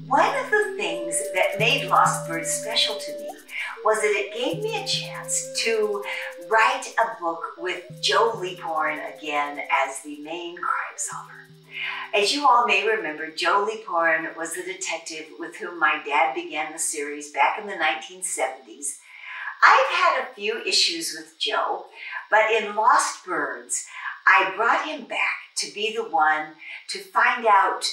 One of the things that made Lost Birds special to me was that it gave me a chance to write a book with Joe Leaphorn again as the main crime solver. As you all may remember, Joe Leaphorn was the detective with whom my dad began the series back in the 1970s. I've had a few issues with Joe, but in Lost Birds, I brought him back to be the one to find out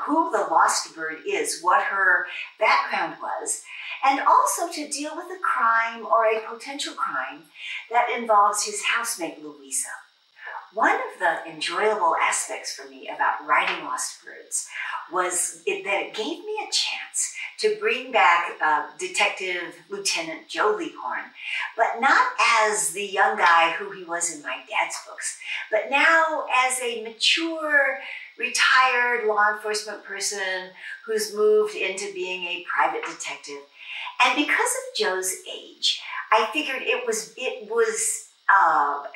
who the lost bird is, what her background was, and also to deal with a crime or a potential crime that involves his housemate, Louisa. One of the enjoyable aspects for me about writing Lost Birds was that it gave me a chance to bring back Detective Lieutenant Joe Leaphorn, but not as the young guy who he was in my dad's books, but now as a mature, retired law enforcement person who's moved into being a private detective. And because of Joe's age, I figured it was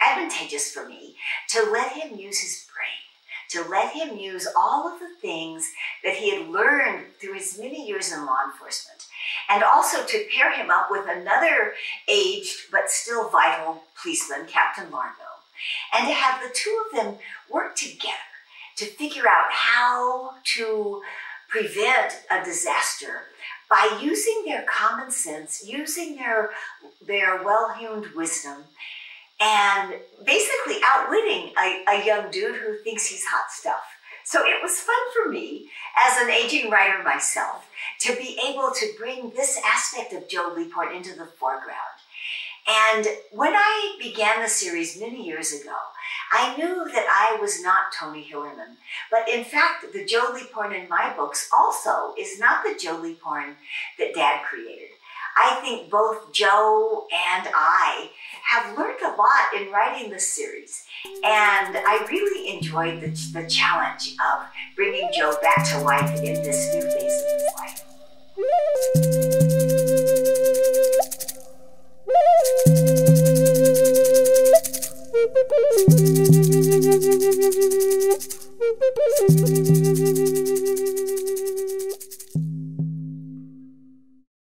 advantageous for me to let him use his brain, to let him use all of the things that he had learned through his many years in law enforcement, and also to pair him up with another aged but still vital policeman, Captain Largo, and to have the two of them work together to figure out how to prevent a disaster by using their common sense, using their well-honed wisdom, and basically outwitting a young dude who thinks he's hot stuff. So it was fun for me, as an aging writer myself, to be able to bring this aspect of Joe Leaphorn into the foreground. And when I began the series many years ago, I knew that I was not Tony Hillerman, but in fact, the Joe Leaphorn in my books also is not the Joe Leaphorn that Dad created. I think both Joe and I have learned a lot in writing this series, and I really enjoyed the challenge of bringing Joe back to life in this new phase of his life.